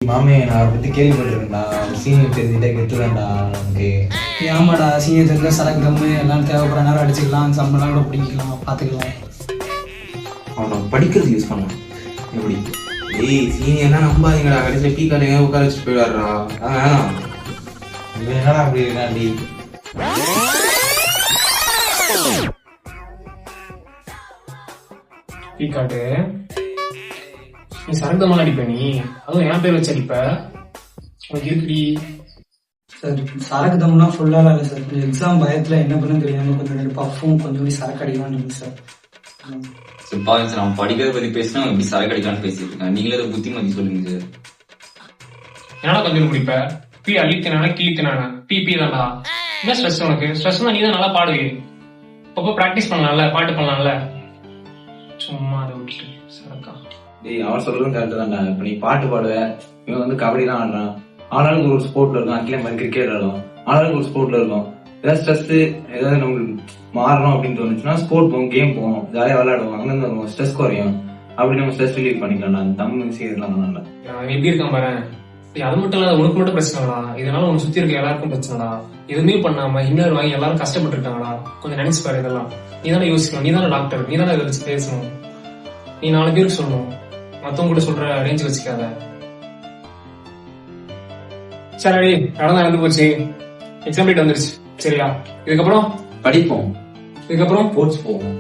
மாமே நான் அவரை பத்தி கேள்விப்பட்டிருக்கேன்டா. சீனியர் தெரிஞ்சுட்டே கெத்துதான்டா நமக்கு. ஆமாடா, சீனியர் தெரிஞ்சா சரக்கு தம்மு எல்லாம் தேவைப்படுற நேரம் அடிச்சுக்கலாம், சம்பளம் கூட பிடிக்கலாம், பார்த்துக்கலாம். அவனை படிக்கிறது யூஸ் பண்ணலாம். எப்படி ஏய் சீனியர்னா நம்பாதீங்கடா, கடைசியில் டீ கடையாக உட்கார வச்சுட்டு போயிடாடுறா. வேணாம் என்னடா அப்படி இருக்காண்டி. டீ காட்டு, நீ சரக்கு தம்மால் அடிப்ப, நீ அதுவும் என் பேர் வச்சு அடிப்ப, உனக்கு இருக்குடி. சார் சரக்கு தம்னா ஃபுல்லாக இல்லை சார், எக்ஸாம் பயத்தில் என்ன பண்ணு தெரியாம கொஞ்சம் 2 பஃப்பும் கொஞ்சம் சரக்கு அடிக்கலான்னு சார். சார் அவன் படிக்கிறத பத்தி பேசினா இப்படி சரக்கு அடிக்கலான்னு பேசிட்டு இருக்கான். நீங்களே அதை புத்திமதி சொல்லுங்க சார். என்னடா கொஞ்சம் குடிப்ப, பி அழித்தினான கிழித்தினான பி தான்டா. என்ன ஸ்ட்ரெஸ் உனக்கு? ஸ்ட்ரெஸ் தான் நீ தான் நல்லா பாடுவே, அப்பப்போ ப்ராக்டிஸ் பண்ணலாம்ல, பாட்டு பண்ணலாம்ல, சும்மா அதை விட்டுட்டு சரக்கா. டேய் அவன் சொல்றதும் கரெக்டு தான்டா. இப்போ நீ பாட்டு பாடுவ, இவன் வந்து கபடி தான் ஆடுறான், ஆனாலும் ஒரு ஸ்போர்ட்ல இருக்கும். அகில மாதிரி கிரிக்கெட் ஆடும், ஆனாலும் ஒரு ஸ்போர்ட்ல இருக்கும். ஏதாவது ஸ்ட்ரெஸ் ஏதாவது நம்மளுக்கு மாறணும் அப்படின்னு தோணுச்சுன்னா ஸ்போர்ட் போவோம், கேம் போவோம், ஜாலியாக விளையாடுவோம், அங்கிருந்து வருவோம், ஸ்ட்ரெஸ் குறையும். அப்படி நம்ம ஸ்ட்ரெஸ் ரிலீவ் பண்ணிக்கலாம். அந்த தமிழ் செய்யலாம் நல்லா. எப்படி இருக்கான் பாரு. அது மட்டும் இல்லாத உனக்கு மட்டும் பிரச்சனைடா, இதனால உனக்கு சுத்தி இருக்க எல்லாருக்கும் பிரச்சனைடா. எதுவுமே பண்ணாம இன்னொரு வாங்கி எல்லாரும் கஷ்டப்பட்டு இருக்காங்களா, கொஞ்சம் நினைச்சு பாரு. இதெல்லாம் நீ தானே யோசிக்கணும், நீ தானே டாக்டர், நீ தானே இதை வச்சு பேசணும், நீ 4 பேருக்கு சொல்லணும், மத்தவங்க கூட சொல்ற ரேஞ்ச் வச்சுக்காத. சரி நடந்தா நடந்து போச்சு, எக்ஸாம் டேட் வந்துருச்சு, சரியா? இதுக்கப்புறம் படிப்போம், இதுக்கப்புறம் ஸ்போர்ட்ஸ் போவோம்.